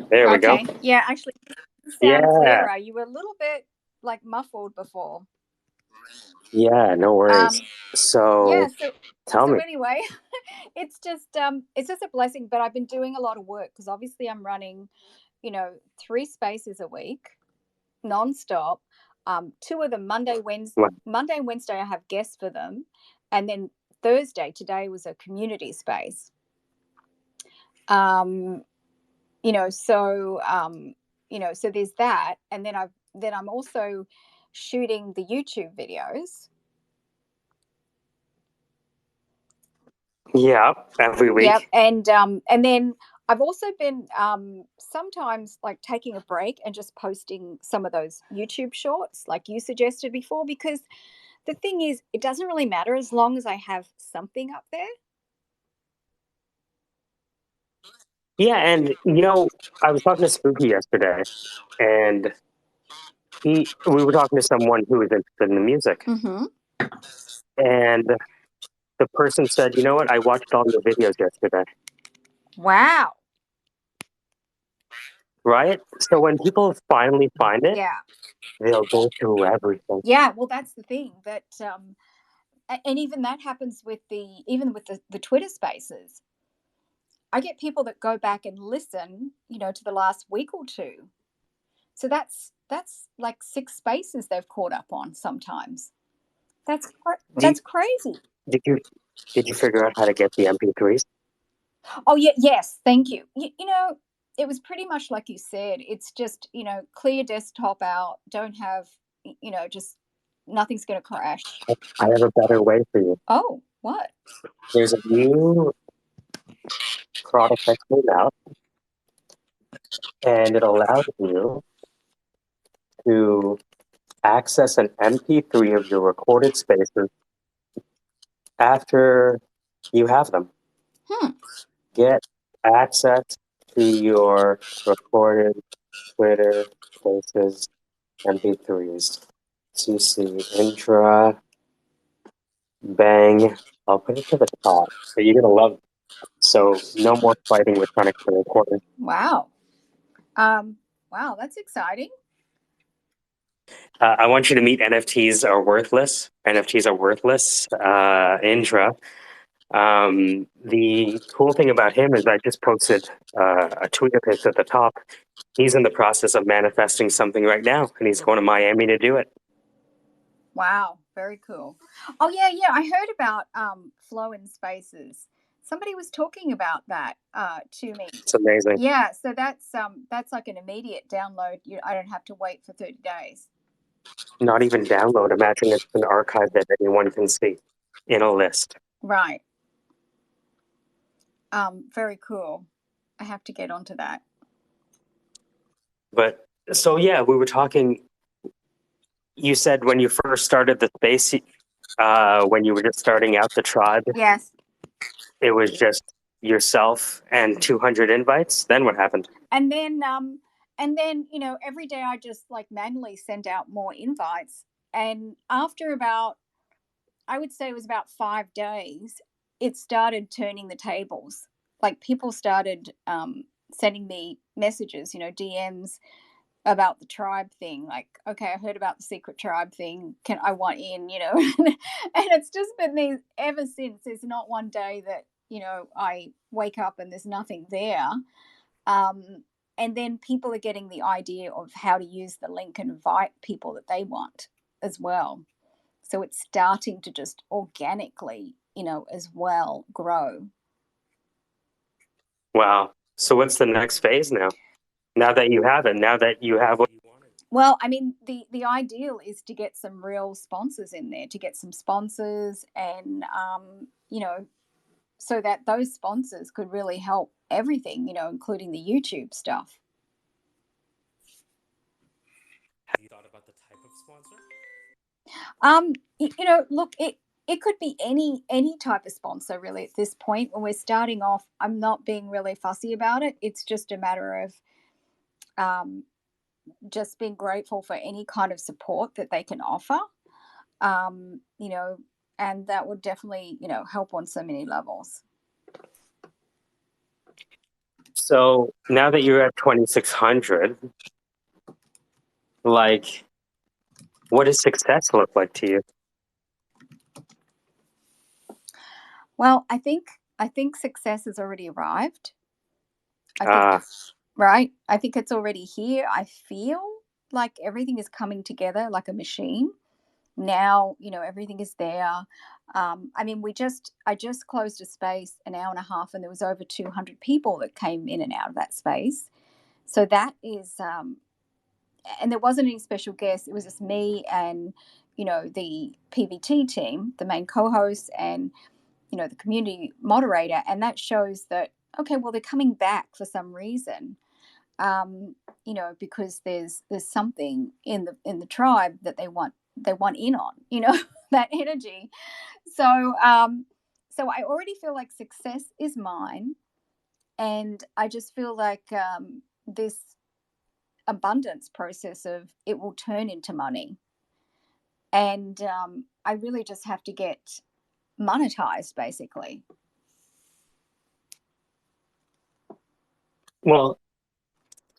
There we go. Okay. Yeah, actually, you sound Yeah. clearer. You were a little bit like muffled before. Yeah, no worries. Yeah. So tell So me. anyway, it's just a blessing. But I've been doing a lot of work because obviously I'm running, 3 spaces a week, nonstop. Two of them Well, Monday and Wednesday I have guests for them, and then Thursday today was a community space. Um, so there's that, and then I'm also shooting the YouTube videos. yeah, every Yep. week. And then I've also been sometimes like taking a break and just posting some of those YouTube shorts like you suggested before, because the thing is it doesn't really matter as long as I have something up there. Yeah, and I was talking to Spooky yesterday, and we were talking to someone who was interested in the music, Mm-hmm. and the person said, "You know what? I watched all your videos yesterday." Wow. Right? So when people finally find it, Yeah. they'll go through everything. Yeah, well, that's the thing that and even that happens with the Twitter spaces. I get people that go back and listen, to the last week or two. So that's like 6 spaces they've caught up on sometimes. Did, That's crazy. did you did you figure out how to get the MP3s? Oh yeah, yes, thank you. It was pretty much like you said. It's just, clear desktop out, don't have, just nothing's going to crash. I have a better way for you. Oh, what? There's a new product that came out, and it allows you to access an MP3 of your recorded spaces after you have them. Hmm. Get access to your recorded Twitter spaces MP3s. CC Intra, bang. I'll put it to the top. So you're gonna love it. So no more fighting with trying to clear recording. Wow. Wow, that's exciting. I want you to meet NFTs are worthless. NFTs are worthless. Indra. The cool thing about him is I just posted a tweet of his at the top. He's in the process of manifesting something right now, and he's going to Miami to do it. Wow, very cool. Oh yeah, yeah. I heard about flow in spaces. Somebody was talking about that to me. It's amazing. Yeah, so that's like an immediate download. I don't have to wait for 30 days. Not even download. Imagine it's an archive that anyone can see in a list. Right. Very cool. I have to get onto that. But so yeah, we were talking. You said when you first started the space, when you were just starting out the tribe, Yes. it was just yourself and 200 invites. Then what happened? And then every day I just like manually sent out more invites, and after about, I would say it was about 5 days, it started turning the tables. Like people started sending me messages, DMs about the tribe thing. Like, okay, I heard about the secret tribe thing. Can I want in, and it's just been these ever since. There's not one day that, I wake up and there's nothing there. Um, and then people are getting the idea of how to use the link and invite people that they want as well. So it's starting to just organically, as well grow. Wow. So what's the next phase now? Now that you have it, now that you have what you wanted. Well, I mean, the ideal is to get some real sponsors in there, to get some sponsors, and so that those sponsors could really help everything, including the YouTube stuff. Have you thought about the type of sponsor? Look, it could be any type of sponsor really at this point. When we're starting off, I'm not being really fussy about it. It's just a matter of um, just being grateful for any kind of support that they can offer. Um, you know, and that would definitely, help on so many levels. So now that you're at 2,600, like, what does success look like to you? Well, I think success has already arrived. I think Ah, right. I think it's already here. I feel like everything is coming together like a machine. Now, everything is there. I mean, I just closed a space an hour and a half, and there was over 200 people that came in and out of that space. So that is, and there wasn't any special guests. It was just me and the PVT team, the main co-host, and the community moderator, and that shows that okay, well, they're coming back for some reason. Because there's something in the tribe that they want in on, that energy. So I already feel like success is mine, and I just feel like this abundance process of it will turn into money, and I really just have to get monetized, basically. well,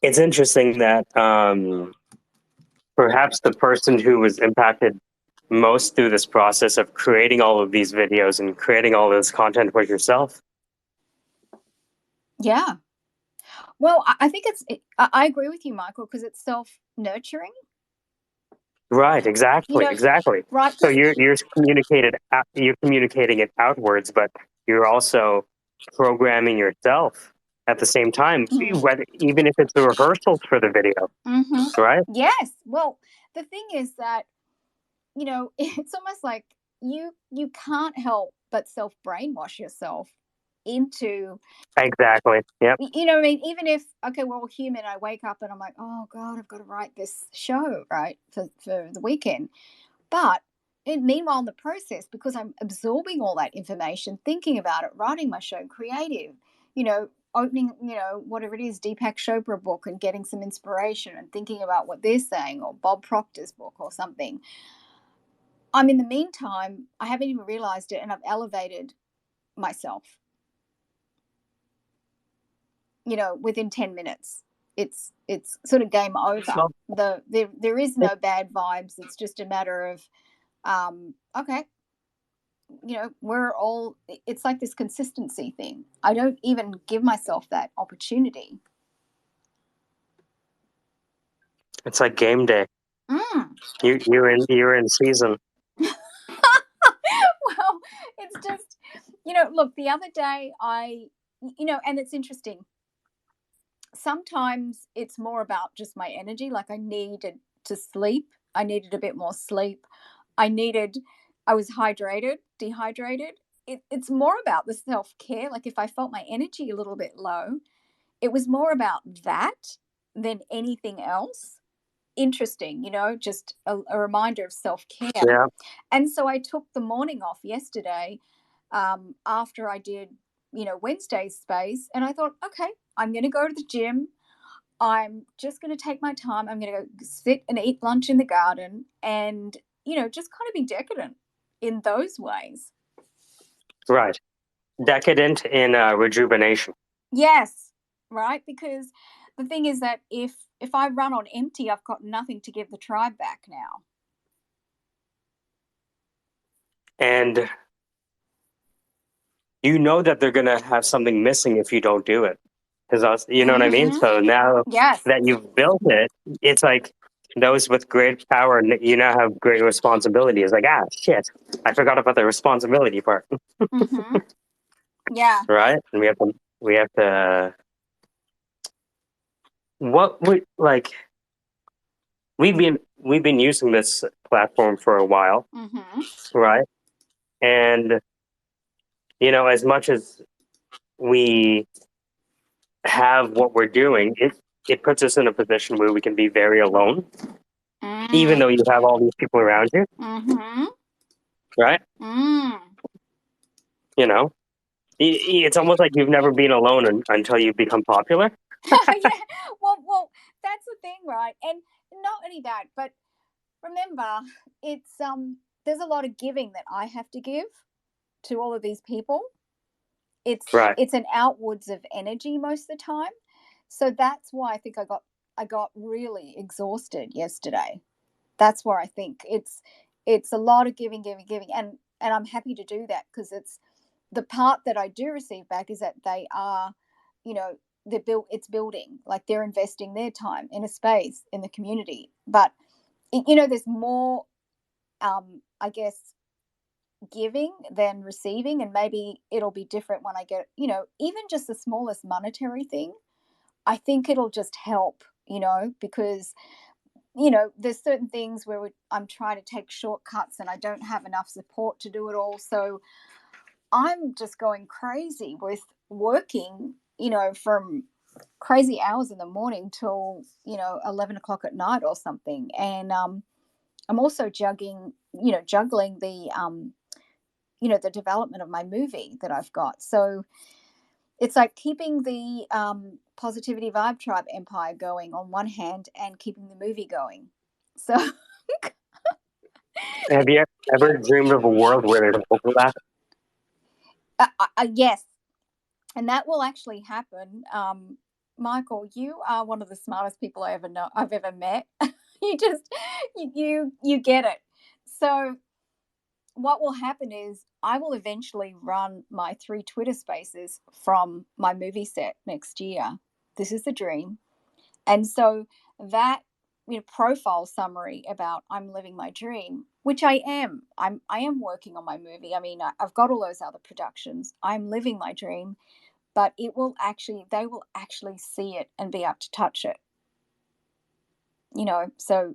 it's interesting that perhaps the person who was impacted most through this process of creating all of these videos and creating all this content was yourself. Yeah. Well, I think I agree with you, Michael, because it's self nurturing. Right, You exactly, know, exactly. right? So 'Cause you're communicating it outwards, but you're also programming yourself at the same time, whether even if it's the rehearsals for the video, mm-hmm. right? Yes. Well, the thing is that it's almost like you can't help but self brainwash yourself into Exactly. Yep. what I mean. Even if okay, we're all human. I wake up and I'm like, oh God, I've got to write this show right for the weekend. But meanwhile, in the process, because I'm absorbing all that information, thinking about it, writing my show, creative, opening, whatever it is, Deepak Chopra book and getting some inspiration and thinking about what they're saying, or Bob Proctor's book or something. In the meantime, I haven't even realized it, and I've elevated myself, within 10 minutes. It's sort of game over. Well, There is no bad vibes. It's just a matter of okay, we're all, it's like this consistency thing. I don't even give myself that opportunity. it's like game day. Mm. You're in season. Well, it's just, look, the other day and it's interesting. Sometimes it's more about just my energy. Like I needed to sleep. I needed a bit more sleep. I was dehydrated. It's more about the self care. Like if I felt my energy a little bit low, it was more about that than anything else. Interesting, just a reminder of self care. Yeah. And so I took the morning off yesterday after I did, Wednesday's space. And I thought, okay, I'm going to go to the gym. I'm just going to take my time. I'm going to go sit and eat lunch in the garden and, just kind of be decadent in those ways. Right. Decadent in rejuvenation. Yes, right. Because the thing is that if I run on empty, I've got nothing to give the tribe back now. And you know that they're going to have something missing if you don't do it. Because you know what I mean? Mm-hmm. So now Yes. that you've built it, it's like those with great power, you now have great responsibility. It's like, shit, I forgot about the responsibility part, Mm-hmm. Yeah. right? And we have to, what we like, we've been using this platform for a while, Mm-hmm. right? And, as much as we have what we're doing, it puts us in a position where we can be very alone, even though you have all these people around you, Mm-hmm. right? Mm. It's almost like you've never been alone until you become popular. Yeah. Well, that's the thing, right? And not only that, but remember, there's a lot of giving that I have to give to all of these people. Right. it's an outwards of energy most of the time. So that's why I think I got really exhausted yesterday. That's where I think it's a lot of giving, giving, giving, and I'm happy to do that because it's the part that I do receive back is that they are, you know, it's building, like they're investing their time in a space in the community. But there's more, I guess, giving than receiving, and maybe it'll be different when I get, even just the smallest monetary thing. I think it'll just help, because there's certain things where I'm trying to take shortcuts and I don't have enough support to do it all. So I'm just going crazy with working, from crazy hours in the morning till 11 o'clock at night or something. And I'm also juggling the development of my movie that I've got. So it's like keeping the Positivity Vibe Tribe empire going on one hand and keeping the movie going. So Have you ever dreamed of a world where there's overlap? yes, and that will actually happen. Michael, you are one of the smartest people I've ever met. You get it. So what will happen is I will eventually run my 3 Twitter spaces from my movie set next year. This is the dream. And so that profile summary about I'm living my dream, which I am. I am working on my movie. I mean, I've got all those other productions. I'm living my dream, but they will actually see it and be able to touch it. So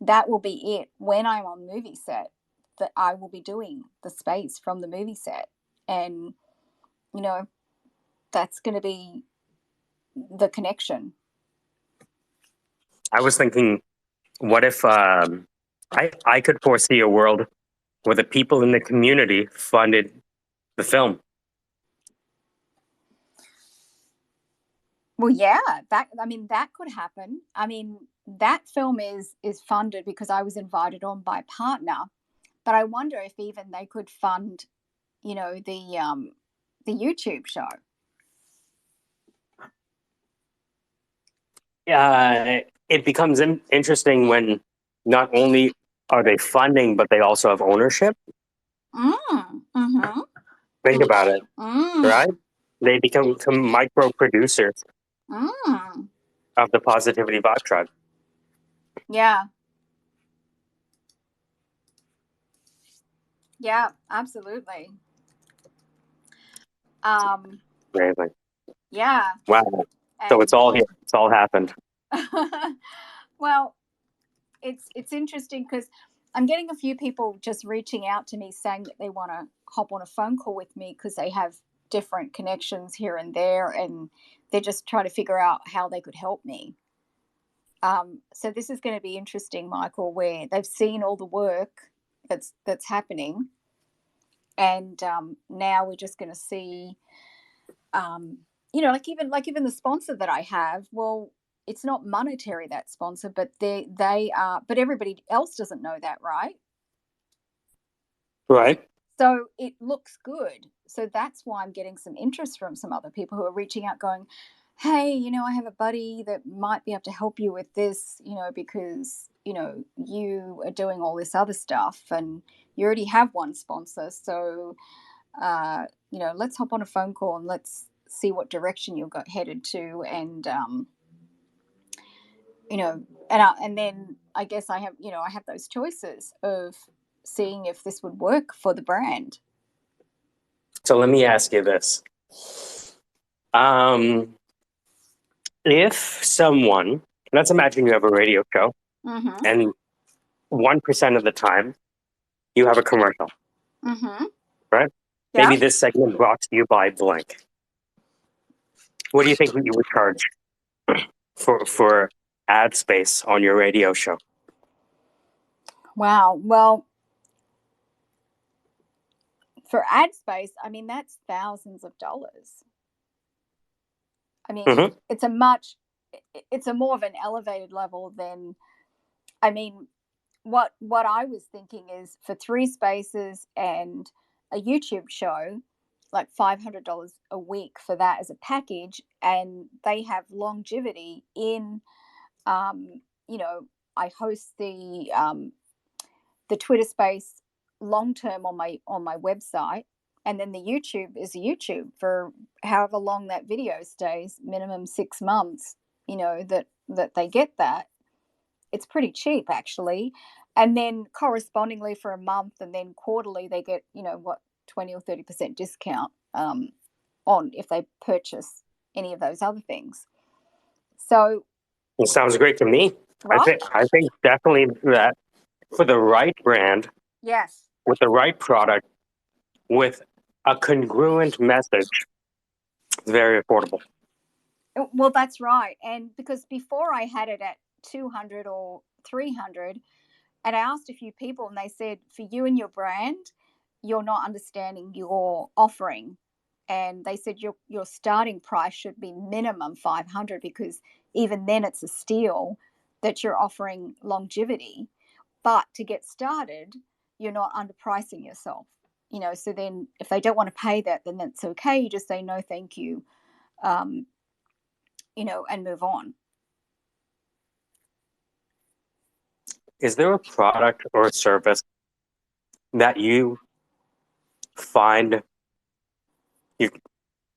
that will be it when I'm on movie set, that I will be doing the space from the movie set. And, that's going to be the connection. I was thinking, what if I could foresee a world where the people in the community funded the film? Well, yeah, that could happen. I mean, that film is funded because I was invited on by partner, but I wonder if even they could fund, the YouTube show. It becomes interesting when not only are they funding, but they also have ownership. Mm-hmm. Think about it, right? They become micro producers of the Positivity Vibe Tribe. Yeah. Yeah, absolutely. Amazing. Yeah. Wow. So it's all here. It's all happened. Well, it's interesting because I'm getting a few people just reaching out to me saying that they want to hop on a phone call with me because they have different connections here and there, and they're just trying to figure out how they could help me. So this is going to be interesting, Michael, where they've seen all the work that's happening, and now we're just going to see, like even the sponsor that I have. Well, it's not monetary, that sponsor, but they are. But everybody else doesn't know that, right? Right. So it looks good. So that's why I'm getting some interest from some other people who are reaching out, going, hey, I have a buddy that might be able to help you with this, because, you are doing all this other stuff and you already have one sponsor. So, let's hop on a phone call and let's see what direction you'll got headed to. And, and then I guess I have those choices of seeing if this would work for the brand. So let me ask you this. If someone, let's imagine you have a radio show, and 1% of the time you have a commercial, right? Yeah. Maybe this segment brought to you by blank. What do you think you would charge for ad space on your radio show? Wow. Well, for ad space, I mean, that's thousands of dollars. I mean, it's a more of an elevated level than, I mean, what I was thinking is for 3 spaces and a YouTube show, like $500 a week for that as a package, and they have longevity in, you know, I host the Twitter space long term on my website, and then the YouTube is YouTube for however long that video stays, minimum 6 months. You know that they get that. It's pretty cheap actually, and then correspondingly for a month, and then quarterly they get, you know, what, 20 or 30% discount on if they purchase any of those other things. So It sounds great to me. right, I think definitely that for the right brand, yes. with the right product, with a congruent message, it's very affordable. Well, that's right. And because before I had it at 200 or 300, and I asked a few people, and they said, for you and your brand, you're not understanding your offering. And they said your starting price should be minimum 500, because even then it's a steal that you're offering longevity. But to get started, you're not underpricing yourself. You know, so then if they don't want to pay that, then that's okay. You just say no, thank you, um, you know, and move on. Is there a product or a service that you find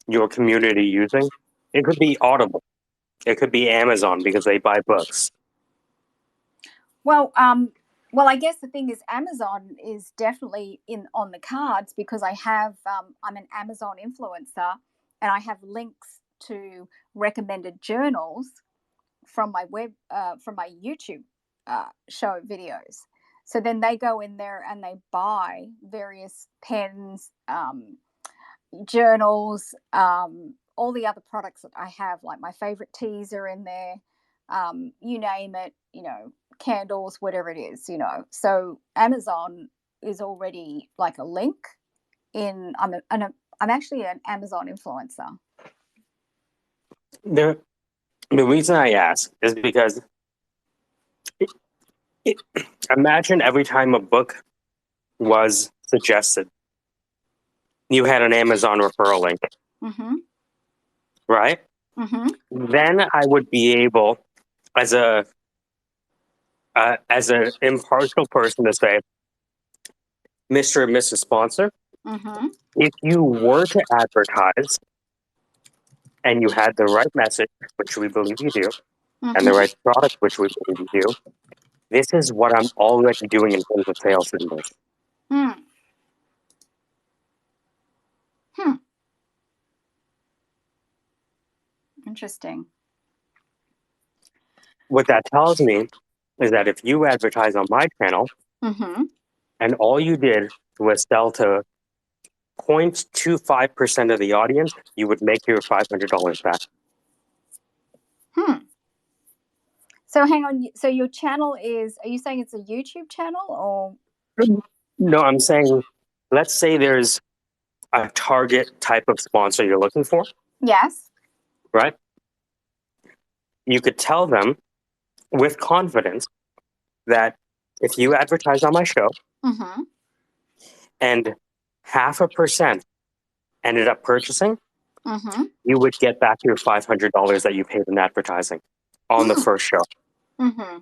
your community using? It could be Audible. It could be Amazon because they buy books. Well, I guess the thing is, Amazon is definitely in on the cards, because I have I'm an Amazon influencer, and I have links to recommended journals from my from my YouTube show videos. So then they go in there and they buy various pens, journals, all the other products that I have, like my favorite teas are in there, you name it, you know, candles, whatever it is, you know. So Amazon is already like a link in. I'm actually an Amazon influencer. The reason I ask is because it, imagine every time a book was suggested, you had an Amazon referral link, Mm-hmm. right? Mm-hmm. Then I would be able, as an impartial person, to say, Mr. and Mrs. Sponsor, Mm-hmm. if you were to advertise and you had the right message, which we believe you do, and the Mm-hmm. right product, which we believe you do, this is what I'm already doing in terms of sales in this. Hmm. Hmm. Interesting. What that tells me is that if you advertise on my channel Mm-hmm. and all you did was sell to 0.25% of the audience, you would make your $500 back. Hmm. So hang on. So your channel is? Are you saying it's a YouTube channel or? No, I'm saying, let's say there's a target type of sponsor you're looking for, Yes. right? You could tell them with confidence that if you advertise on my show Mm-hmm. and 0.5% ended up purchasing, Mm-hmm. you would get back your $500 that you paid in advertising on the first show. Mm-hmm.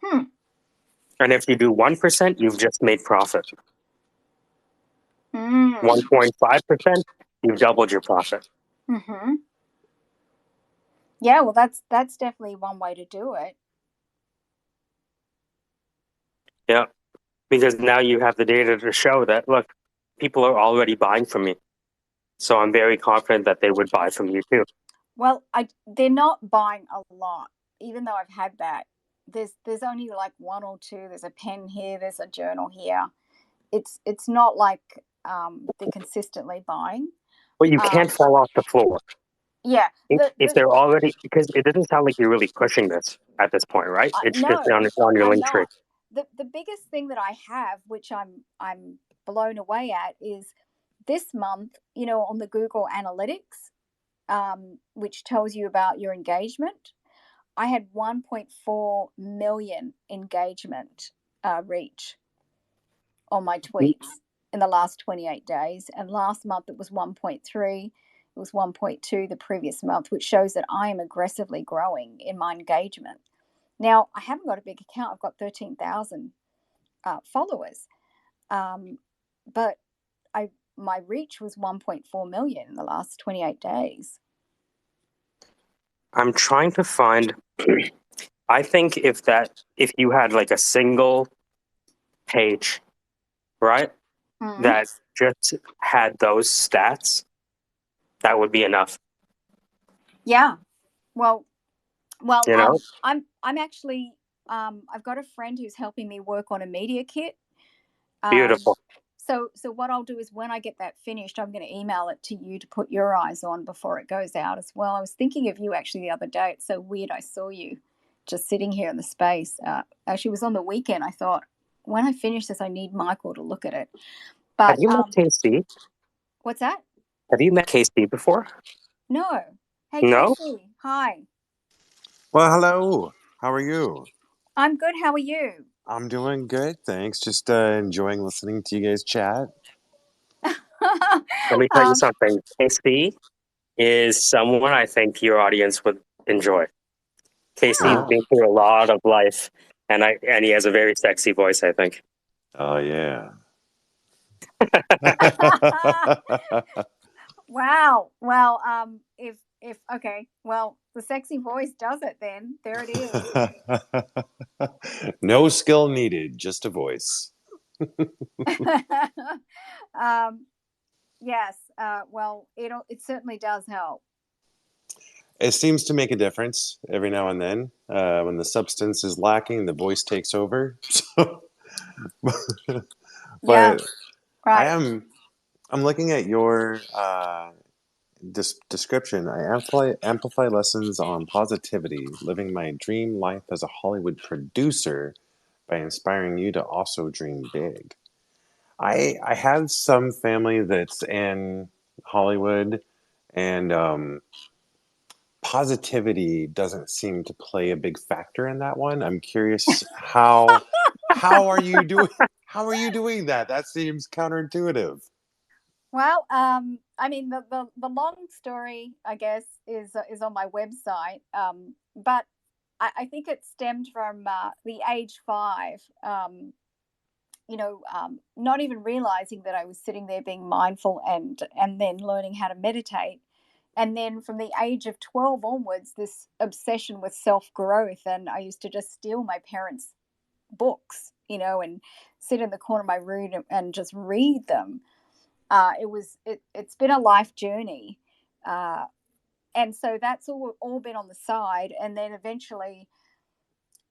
Hmm. And if you do 1%, you've just made profit. Mm. 1.5%, you've doubled your profit. Mm-hmm. Yeah. Well, that's definitely one way to do it. Yeah. Because now you have the data to show that, look, people are already buying from me. So I'm very confident that they would buy from you too. Well, they're not buying a lot, even though I've had that. There's only like one or two. There's a pen here. There's a journal here. It's not like they're consistently buying. But you Um, can't fall off the floor. yeah. If they're already, because it doesn't sound like you're really pushing this at this point, right? It's just No, on your I'm link tree. not. The biggest thing that I have, which I'm blown away at, is this month. You know, on the Google Analytics, which tells you about your engagement, I had 1.4 million engagement reach on my tweets. in the last 28 days. And last month it was 1.3. It was 1.2 the previous month, which shows that I am aggressively growing in my engagement. Now, I haven't got a big account. I've got 13,000 followers. But my reach was 1.4 million in the last 28 days. I'm trying to find. I think if you had like a single page, right, Mm. that just had those stats, that would be enough. Yeah. Well, You know, I'm actually I've got a friend who's helping me work on a media kit. beautiful. So what I'll do is when I get that finished, I'm going to email it to you to put your eyes on before it goes out as well. I was thinking of you actually the other day. It's so weird. I saw you just sitting here in the space. Actually, it was on the weekend. I thought when I finish this, I need Michael to look at it. Have But you met Casey? what's that? Have you met Casey before? No. Hey, No. Casey. Hi. Well, hello. How are you? I'm good. How are you? I'm doing good, thanks. Just enjoying listening to you guys chat. Let me tell you um, something. Casey is someone I think your audience would enjoy. Casey's oh, Oh, been through a lot of life, and he has a very sexy voice, I think. oh yeah. wow. Well, if okay, well, the sexy voice does it. Then there it is. No skill needed, just a voice. um, yes. Well, it certainly does help. It seems to make a difference every now and then. When the substance is lacking, the voice takes over. Yeah. But I Right. am I'm looking at your description. I amplify lessons on positivity, living my dream life as a Hollywood producer by inspiring you to also dream big. I have some family that's in Hollywood, and positivity doesn't seem to play a big factor in that one. I'm curious how are you doing? How are you doing that? That seems counterintuitive. Well, I mean, the long story, I guess, is on my website. But I think it stemmed from the age 5. Not even realizing that I was sitting there being mindful and then learning how to meditate. And then from the age of 12 onwards, this obsession with self growth. And I used to just steal my parents' books, and sit in the corner of my room and just read them. It's been a life journey. Uh, and so that's all been on the side. And then eventually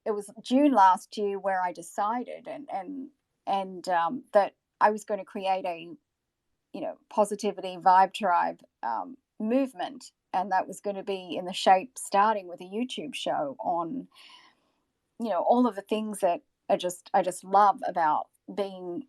it was June last year where I decided that I was going to create a positivity vibe tribe movement, and that was going to be in the shape starting with a YouTube show on all of the things that I just love about being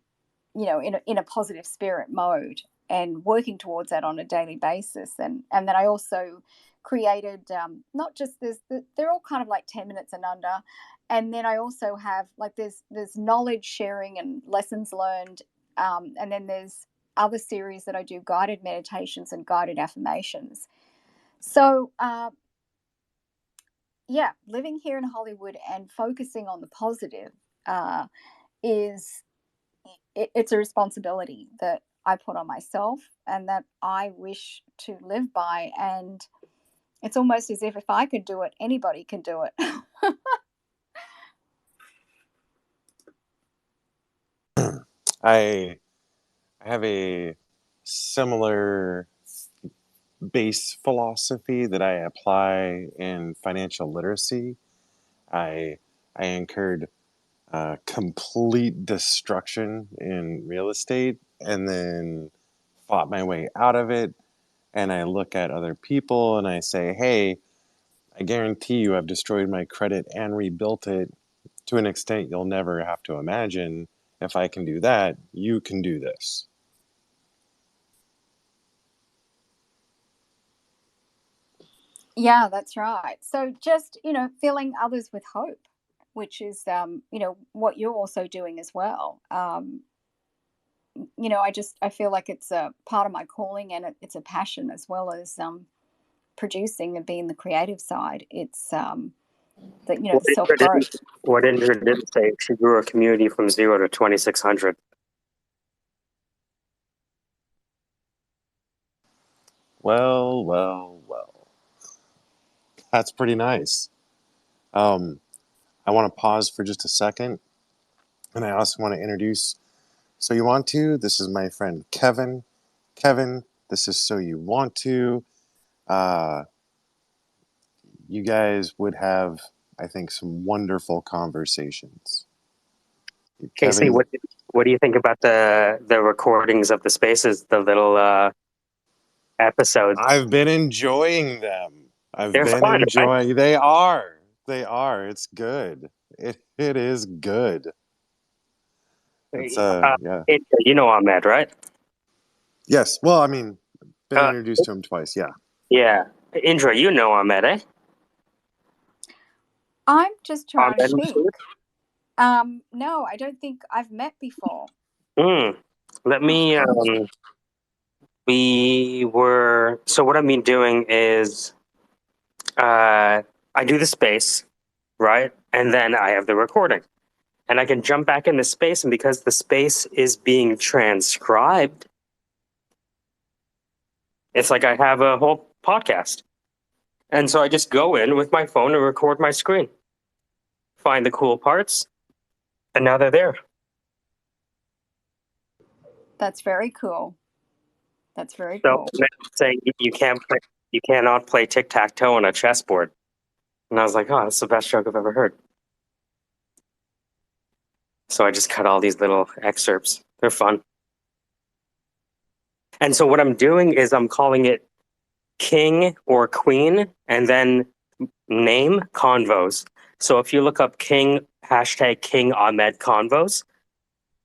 in a positive spirit mode and working towards that on a daily basis. And then I also created not just this, they're all kind of like 10 minutes and under. And then I also have like there's knowledge sharing and lessons learned. And then there's other series that I do, guided meditations and guided affirmations. So yeah, living here in Hollywood and focusing on the positive is it's a responsibility that I put on myself and that I wish to live by. And it's almost as if I could do it, anybody can do it. I have a similar base philosophy that I apply in financial literacy. I I incurred complete destruction in real estate and then fought my way out of it. And I look at other people and I say, hey, I guarantee you I've destroyed my credit and rebuilt it to an extent you'll never have to imagine. If I can do that, you can do this. Yeah, that's right. So just, filling others with hope, which is, what you're also doing as well. I feel like it's a part of my calling, and it's a passion as well as producing and being the creative side. It's the What the self Indra growth. didn't, what Indra didn't say, she grew a community from 0 to 2,600. Well, well, well. That's pretty nice. I want to pause for just a second, and I also want to introduce So You Want To. This is my friend Kevin. Kevin, this is So You Want To. You guys would have, I think, some wonderful conversations. Casey, Kevin, what do you think about the recordings of the spaces, the little episodes? I've been enjoying them. I've They're been fun, right? enjoying. They are. They are. It's good. It is good. It's yeah. Indra, you know Ahmed, right? Yes. Well, I mean, been Uh, introduced to him twice. Yeah. yeah. Indra, you know Ahmed, eh? I'm just trying to Ahmed think. Masood? No, I don't think I've met before. Let me, so what I've been doing is, I do the space, right? And then I have the recording. And I can jump back in the space, and because the space is being transcribed, it's like I have a whole podcast. And so I just go in with my phone and record my screen, find the cool parts, and now they're there. That's very cool. That's very So cool. saying you cannot play tic tac toe on a chessboard, and I was like, oh, that's the best joke I've ever heard. So I just cut all these little excerpts. They're fun. And so what I'm doing is I'm calling it King or Queen, and then name convos. So if you look up King Ahmed convos,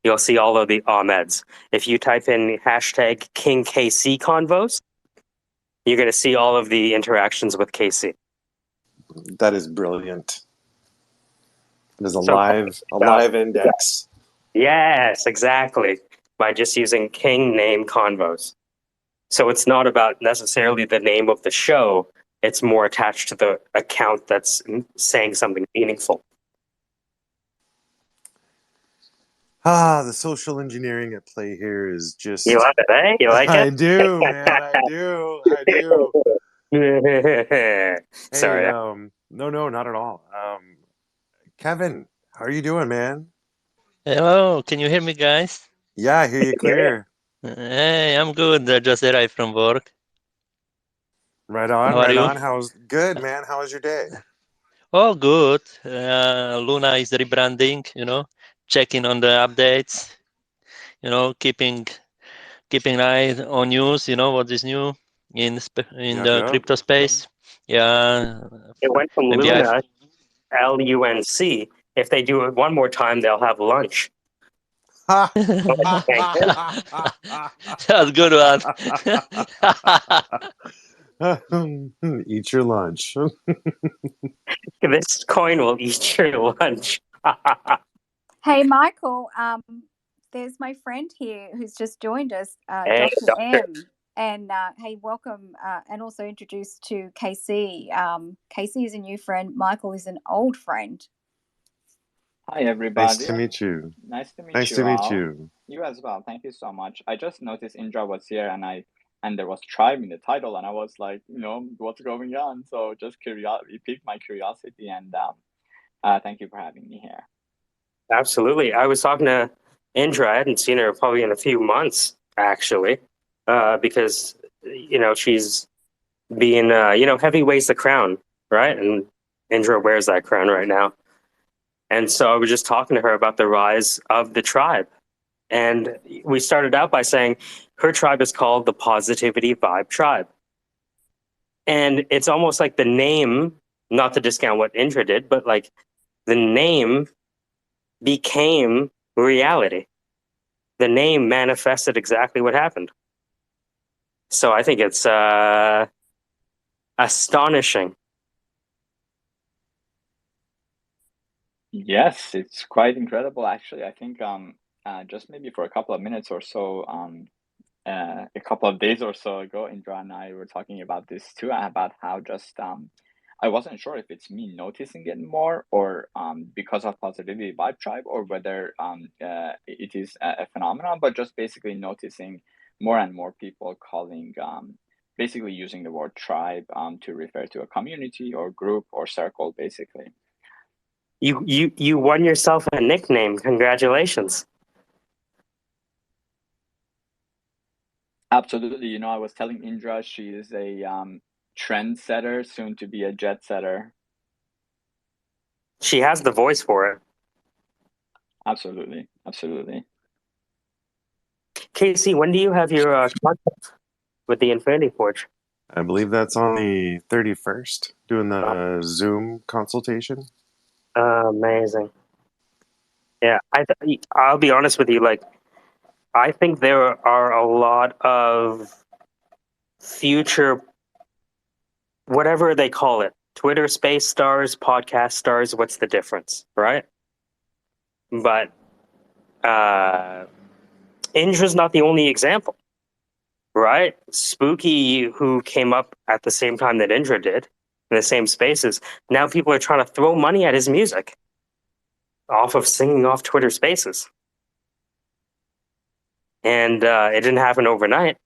you'll see all of the Ahmeds. If you type in King KC convos, you're going to see all of the interactions with KC. That is brilliant. There's a So live index. yes, exactly. By just using King name convos. So it's not about necessarily the name of the show. It's more attached to the account that's saying something meaningful. The social engineering at play here is just. You love it, eh? You like I it? do, man. I do. I do. Sorry. Hey, no, not at all. Kevin, how are you doing, man? Hello, can you hear me, guys? Yeah, I hear you clear. Hey, I'm good. I just arrived from work. Right on, How are right you? on. How's good, man? How was your day? Oh, good. Luna is rebranding, checking on the updates, keeping an eye on news, what is new in Yep, the yep. crypto space. Yeah, It went from maybe Luna, LUNC. If they do it one more time, they'll have lunch. That's a good one. Eat your lunch. This coin will eat your lunch. Hey, Michael. There's my friend here who's just joined us, Hey, Dr. doctor. M. And hey, welcome, and also introduced to Casey. Casey is a new friend. Michael is an old friend. Hi, everybody. Nice to meet you. Nice to meet Nice you to meet all. you. You as well. Thank you so much. I just noticed Indra was here, and there was tribe in the title, and I was like, what's going on? So just it piqued my curiosity, and thank you for having me here. Absolutely. I was talking to Indra. I hadn't seen her probably in a few months, actually, because, she's being, heavy weighs the crown, right? And Indra wears that crown right now. And so I was just talking to her about the rise of the tribe. And we started out by saying her tribe is called the Positivity Vibe Tribe. And it's almost like the name, not to discount what Indra did, but like the name became reality. The name manifested exactly what happened. So I think it's astonishing. Yes, it's quite incredible, actually. I think just maybe for a couple of minutes or so, a couple of days or so ago, Indra and I were talking about this too, about how just I wasn't sure if it's me noticing it more, or because of Positivity Vibe Tribe, or whether it is a phenomenon, but just basically noticing more and more people calling, basically using the word tribe to refer to a community or group or circle, basically. You won yourself a nickname. Congratulations. Absolutely. I was telling Indra she is a trendsetter, soon to be a jet setter. She has the voice for it. Absolutely. Casey, when do you have your contact with the Infinity Forge? I believe that's on the 31st, doing the Zoom consultation. Amazing. Yeah, I'll be honest with you. Like, I think there are a lot of future, whatever they call it, Twitter space stars, podcast stars. What's the difference, right? But Indra's not the only example, right? Spooky, who came up at the same time that Indra did, in the same spaces. Now people are trying to throw money at his music off of singing off Twitter spaces. And it didn't happen overnight,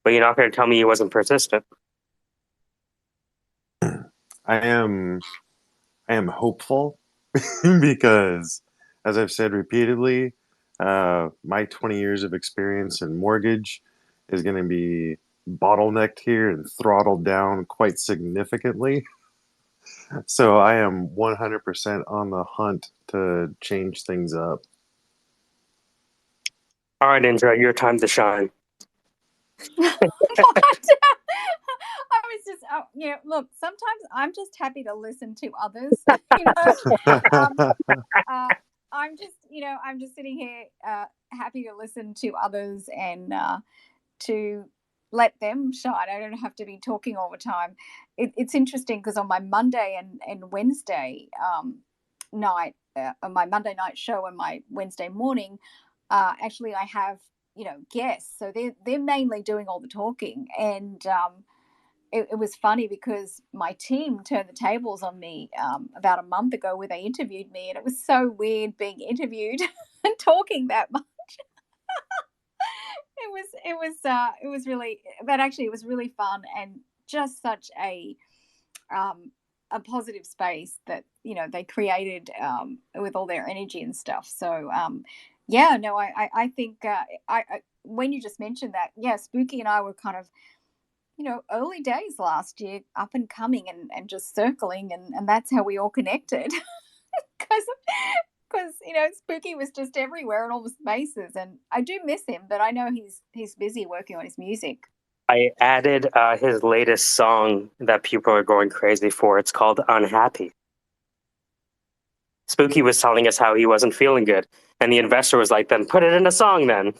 but you're not going to tell me he wasn't persistent. I am hopeful because, as I've said repeatedly, my 20 years of experience in mortgage is going to be bottlenecked here and throttled down quite significantly. So I am 100% on the hunt to change things up. All right, Indra, your time to shine. What? I was just, look, sometimes I'm just happy to listen to others. I'm just sitting here happy to listen to others and to let them shine. I don't have to be talking all the time. It's interesting because on my Monday and Wednesday night, on my Monday night show and my Wednesday morning, actually I have guests, so they're mainly doing all the talking, and it was funny because my team turned the tables on me about a month ago, where they interviewed me, and it was so weird being interviewed and talking that much. It was really, but actually it was really fun, and just such a positive space that they created with all their energy and stuff. So yeah, no, I think I when you just mentioned that, yeah, Spooky and I were kind of early days last year, up and coming and just circling, and that's how we all connected. Because Spooky was just everywhere in all the spaces, and I do miss him, but I know he's busy working on his music. I added his latest song that people are going crazy for. It's called Unhappy. Spooky was telling us how he wasn't feeling good, and the investor was like, then put it in a song then.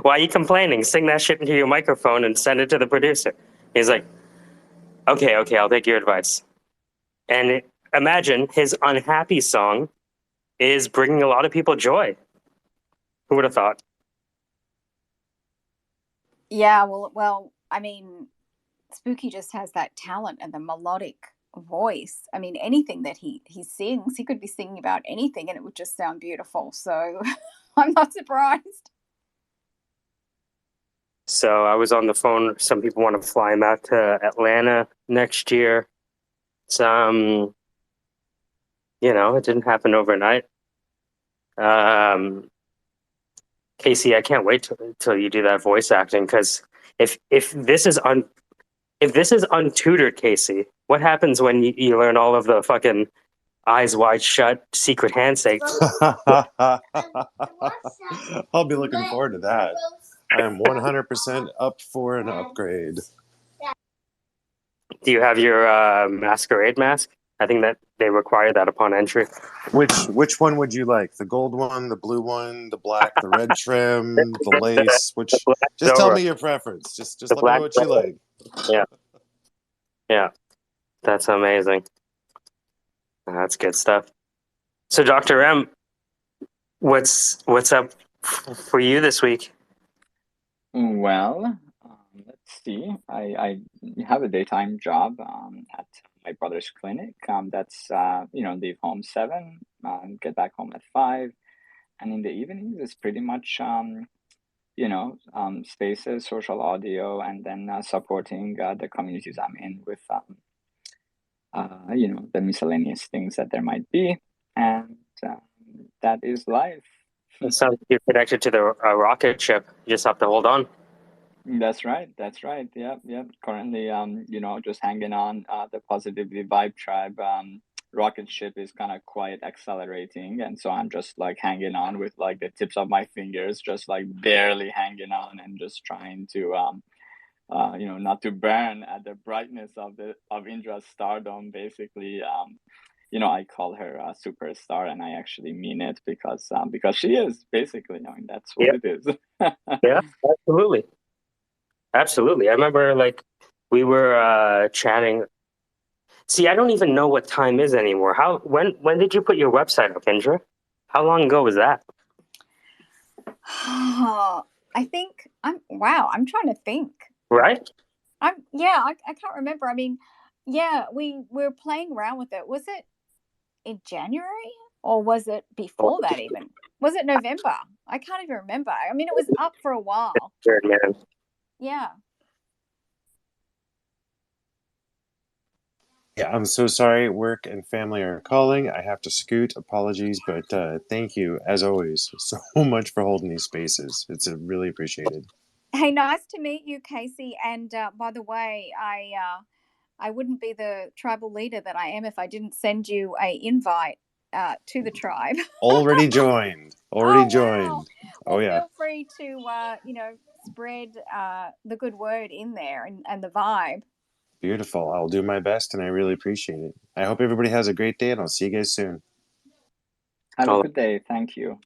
Why are you complaining? Sing that shit into your microphone and send it to the producer. He's like, okay, I'll take your advice. And imagine his Unhappy song is bringing a lot of people joy. Who would have thought? Yeah, well, I mean, Spooky just has that talent and the melodic voice. I mean, anything that he sings, he could be singing about anything and it would just sound beautiful. So I'm not surprised. So I was on the phone. Some people want to fly him out to Atlanta next year. It didn't happen overnight. Casey, I can't wait till you do that voice acting, because if this is untutored, Casey, what happens when you learn all of the fucking eyes wide shut secret handshakes? I'll be looking forward to that. I am 100% up for an upgrade. Do you have your masquerade mask? I think that they require that upon entry. Which one would you like? The gold one, the blue one, the black, the red trim, the lace? Just tell me your preference. Just let me know what you like. Yeah, that's amazing. That's good stuff. So, Dr. M, what's up for you this week? Well, let's see. I have a daytime job at my brother's clinic. That's leave home 7, get back home at 5, and in the evenings it's pretty much spaces, social audio, and then supporting the communities I'm in with the miscellaneous things that there might be, and that is life. It sounds like you're connected to the rocket ship. You just have to hold on. That's right. Yep. Currently, just hanging on. The Positively Vibe Tribe rocket ship is kind of quite accelerating, and so I'm just like hanging on with like the tips of my fingers, just like barely hanging on, and just trying to not to burn at the brightness of Indra's stardom. Basically, I call her a superstar, and I actually mean it because she is basically. I mean, that's what it is. Yeah, absolutely. I remember like we were chatting. See, I don't even know what time is anymore. When did you put your website up, Indra? How long ago was that? I think I'm trying to think. Right? I can't remember. I mean, yeah, we were playing around with it. Was it in January or was it before that even? Was it November? I can't even remember. I mean, it was up for a while. Sure, man. Yeah. Yeah, I'm so sorry. Work and family are calling. I have to scoot. Apologies, but thank you, as always, so much for holding these spaces. It's really appreciated. Hey, nice to meet you, Casey. And by the way, I wouldn't be the tribal leader that I am if I didn't send you an invite to the tribe. Already joined. Wow. Oh, Well, yeah. feel free to spread the good word in there and the vibe. Beautiful. I'll do my best, and I really appreciate it. I hope everybody has a great day, and I'll see you guys soon. Have a good day. Thank you.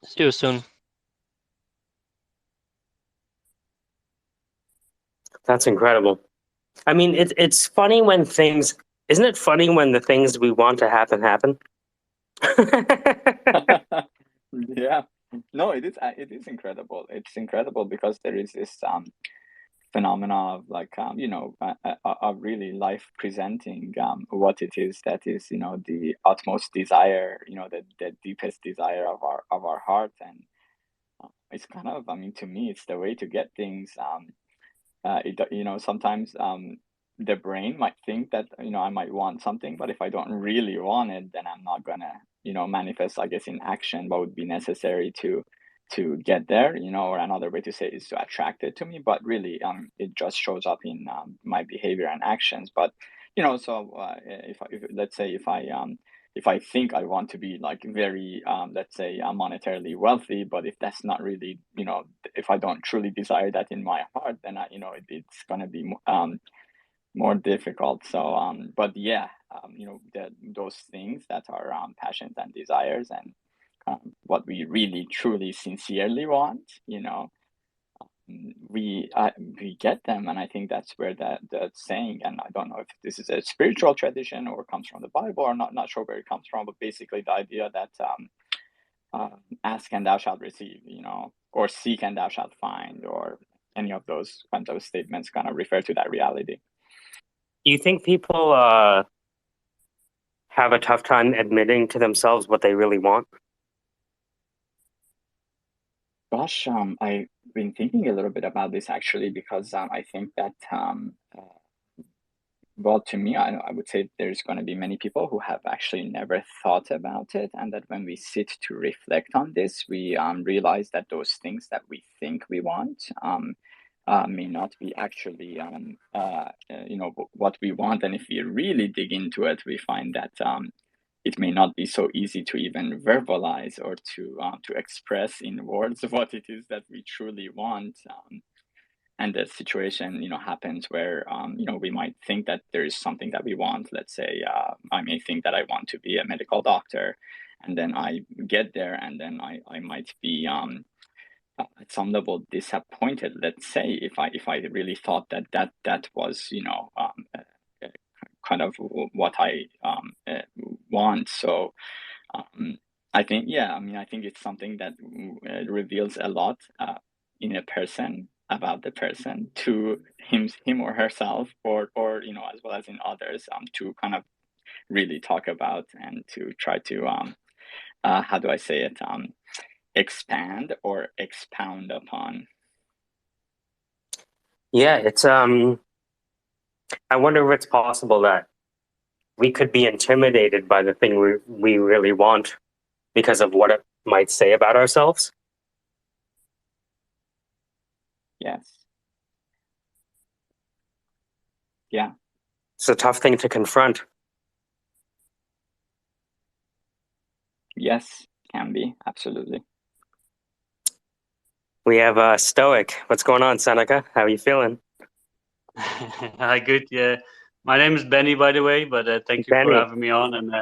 See you soon. That's incredible. I mean, it's funny when things. Isn't it funny when the things we want to happen? Yeah. No, it is. It is incredible. It's incredible because there is this phenomena of like of really life presenting what it is that is the utmost desire, the deepest desire of our heart, and it's kind of, I mean, to me, it's the way to get things. Sometimes the brain might think that I might want something, but if I don't really want it, then I'm not gonna manifest, I guess, in action what would be necessary to get there, or another way to say it is to attract it to me. But really, it just shows up in my behavior and actions. But so if let's say if I think I want to be like very, let's say, monetarily wealthy, but if that's not really, if I don't truly desire that in my heart, then it's going to be more difficult. So, but yeah, those things that are passions and desires and what we really, truly, sincerely want, we get them, and I think that's where that saying, and I don't know if this is a spiritual tradition or comes from the Bible, or not sure where it comes from, but basically the idea that ask and thou shalt receive, or seek and thou shalt find, or any of those kinds of statements kind of refer to that reality. Do you think people have a tough time admitting to themselves what they really want? Gosh, I've been thinking a little bit about this actually, because I think that, well, to me, I would say there's going to be many people who have actually never thought about it, and that when we sit to reflect on this, we realize that those things that we think we want may not be actually, what we want. And if we really dig into it, we find that it may not be so easy to even verbalize or to express in words what it is that we truly want. And the situation, happens where, we might think that there is something that we want. Let's say I may think that I want to be a medical doctor, and then I get there, and then I might be at some level disappointed. Let's say if I really thought that was kind of what I want. So I think, yeah, I mean, I think it's something that reveals a lot in a person about the person to him or herself, or as well as in others, to kind of really talk about and to try to how do I say it, expand or expound upon. Yeah, it's I wonder if it's possible that we could be intimidated by the thing we really want because of what it might say about ourselves. Yes. Yeah. It's a tough thing to confront. Yes, can be, absolutely. We have Stoic. What's going on, Seneca? How are you feeling? Hi, good. Yeah, my name is Benny, by the way, but thank you for Benny. having me on. And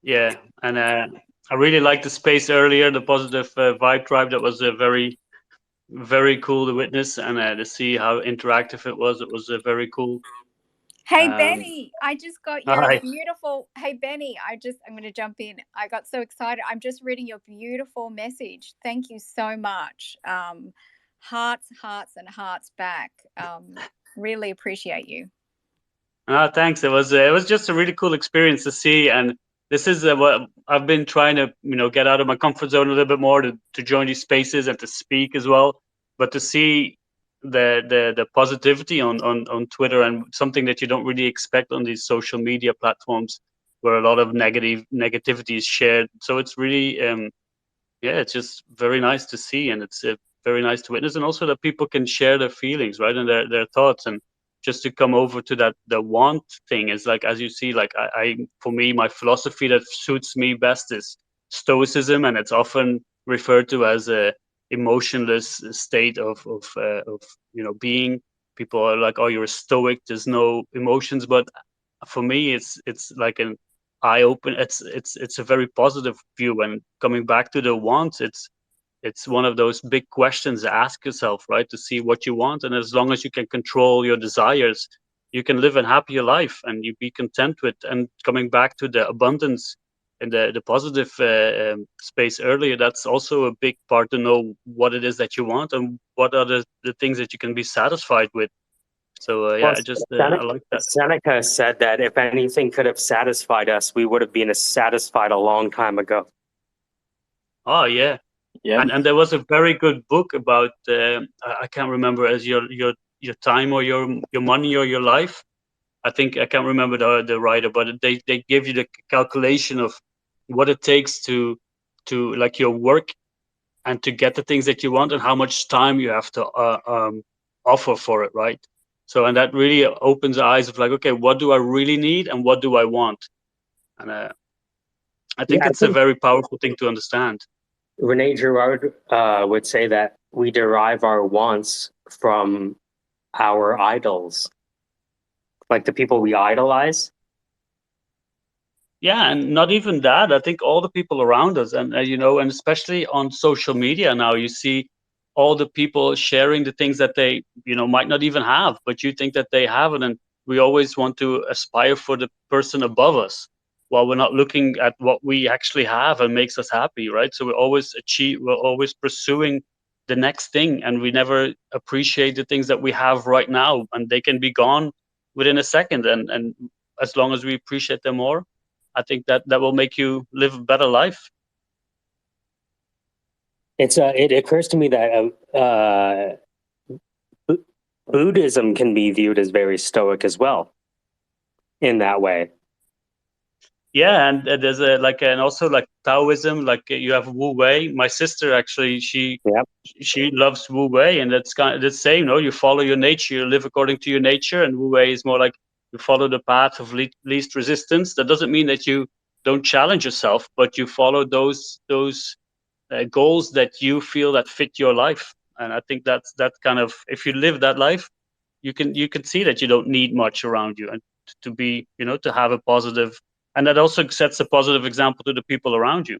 yeah, and I really liked the space earlier, the positive vibe tribe. That was very, very cool to witness and to see how interactive it was. It was very cool. Hey, Benny, I just got your Hi. beautiful. Hey, Benny, I'm going to jump in. I got so excited. I'm just reading your beautiful message. Thank you so much. Hearts, hearts, and hearts back. Really appreciate you. Thanks. It was just a really cool experience to see, and this is what I've been trying to get out of my comfort zone a little bit more to join these spaces and to speak as well. But to see the positivity on Twitter, and something that you don't really expect on these social media platforms where a lot of negativity is shared. So it's really yeah, it's just very nice to see, and it's very nice to witness, and also that people can share their feelings, right, and their thoughts. And just to come over to that, the want thing is like, as you see, like I for me, my philosophy that suits me best is stoicism, and it's often referred to as a emotionless state of being. People are like, oh, you're a stoic, there's no emotions. But for me, it's like an eye open. It's a very positive view. And coming back to the wants, it's one of those big questions to ask yourself, right, to see what you want. And as long as you can control your desires, you can live a happier life and you be content with. And coming back to the abundance and the positive space earlier, that's also a big part, to know what it is that you want and what are the things that you can be satisfied with. So yeah, I like that. Seneca said that if anything could have satisfied us, we would have been satisfied a long time ago. Oh yeah. Yeah. And there was a very good book about I can't remember, as your time or your money or your life. I think I can't remember the writer, but they give you the calculation of what it takes to like your work and to get the things that you want, and how much time you have to offer for it, right? So, and that really opens the eyes of like, okay, what do I really need and what do I want? And I think it's a very powerful thing to understand. Rene Girard would say that we derive our wants from our idols, like the people we idolize. Yeah, and not even that. I think all the people around us, and and especially on social media now, you see all the people sharing the things that they might not even have, but you think that they have it. And we always want to aspire for the person above us, while we're not looking at what we actually have and makes us happy, right? So we're always pursuing the next thing, and we never appreciate the things that we have right now, and they can be gone within a second. And as long as we appreciate them more, I think that will make you live a better life. It occurs to me that Buddhism can be viewed as very stoic as well, in that way. Yeah, and there's and also like Taoism, like you have Wu Wei. My sister actually, she loves Wu Wei, and that's kind of the same. You follow your nature, you live according to your nature, and Wu Wei is more like you follow the path of least resistance. That doesn't mean that you don't challenge yourself, but you follow those goals that you feel that fit your life. And I think that's that kind of, if you live that life, you can see that you don't need much around you, and to be to have a positive, and that also sets a positive example to the people around you.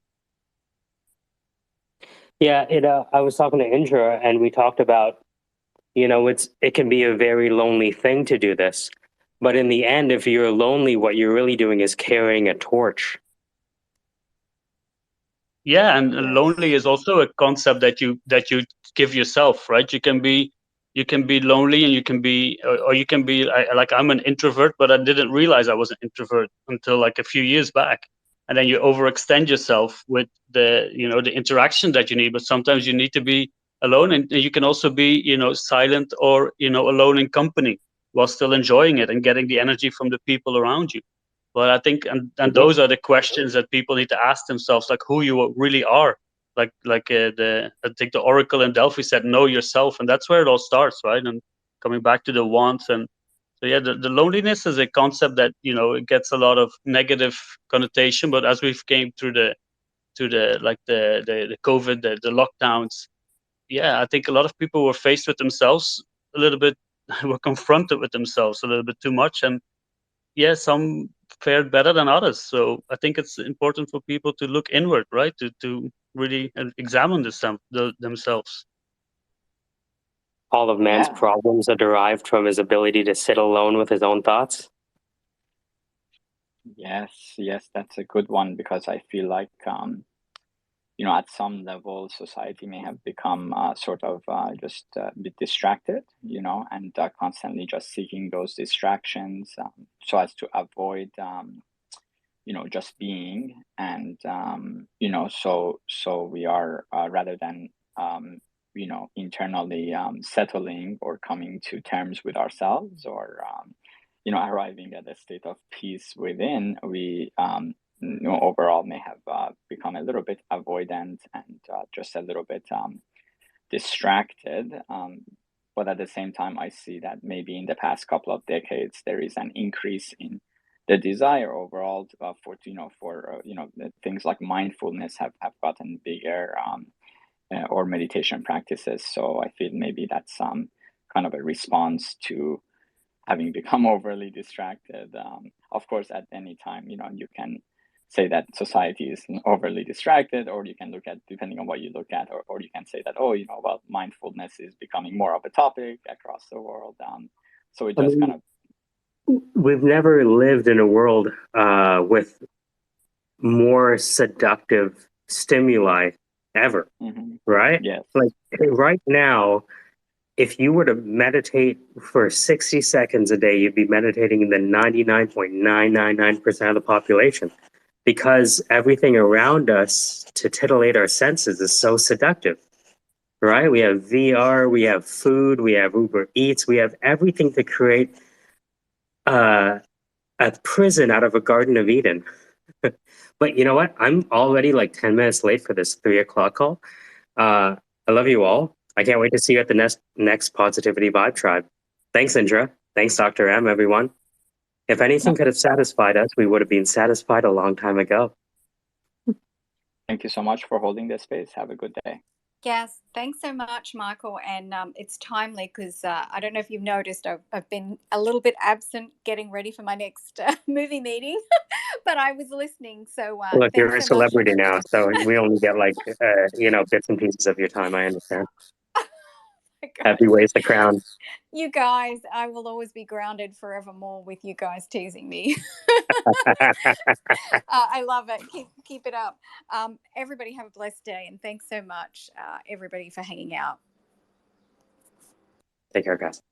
Yeah, I was talking to Indra, and we talked about, it can be a very lonely thing to do this, but in the end, if you're lonely, what you're really doing is carrying a torch Yeah, and Yes. lonely is also a concept that you give yourself, right? You can be lonely, and you can be, or you can be like, I'm an introvert, but I didn't realize I was an introvert until like a few years back. And then you overextend yourself with the the interaction that you need. But sometimes you need to be alone, and you can also be silent, or alone in company, while still enjoying it and getting the energy from the people around you. But I think, and those are the questions that people need to ask themselves, like who you really are. Like I think the Oracle in Delphi said, know yourself, and that's where it all starts, right? And coming back to the wants, and so yeah, the loneliness is a concept that it gets a lot of negative connotation. But as we've came through the COVID, the lockdowns, yeah, I think a lot of people were faced with themselves a little bit, were confronted with themselves a little bit too much, and yeah, some fared better than others. So I think it's important for people to look inward, right? To really examine themselves. All of man's Yeah. problems are derived from his ability to sit alone with his own thoughts. Yes, that's a good one, because I feel like at some level, society may have become sort of just a bit distracted, and constantly just seeking those distractions, so as to avoid, just being. And so we are, rather than internally settling or coming to terms with ourselves, or arriving at a state of peace within, we overall may have become a little bit avoidant, and just a little bit distracted. But at the same time, I see that maybe in the past couple of decades, there is an increase in the desire overall for things like mindfulness have gotten bigger, or meditation practices. So I feel maybe that's kind of a response to having become overly distracted. Of course, at any time, you can say that society is overly distracted, or you can look at, depending on what you look at, or you can say that, well, mindfulness is becoming more of a topic across the world. So it just kind of. We've never lived in a world with more seductive stimuli ever, right? Yes. Like right now, if you were to meditate for 60 seconds a day, you'd be meditating in the 99.999% of the population, because everything around us to titillate our senses is so seductive, right? We have VR, we have food, we have Uber Eats, we have everything to create a prison out of a Garden of Eden. But you know what? I'm already like 10 minutes late for this 3 o'clock call. I love you all. I can't wait to see you at the next Positivity Vibe Tribe. Thanks, Indra. Thanks, Dr. M, everyone. If anything could have satisfied us, we would have been satisfied a long time ago. Thank you so much for holding this space. Have a good day. Yes, thanks so much, Michael. And it's timely because I don't know if you've noticed, I've been a little bit absent getting ready for my next movie meeting, but I was listening. So Look, you're a thanks so much. celebrity now, so we only get like, bits and pieces of your time. I understand. Happy weighs the crown. You guys, I will always be grounded forevermore with you guys teasing me. I love it. Keep it up. Everybody have a blessed day, and thanks so much, everybody, for hanging out. Take care, guys.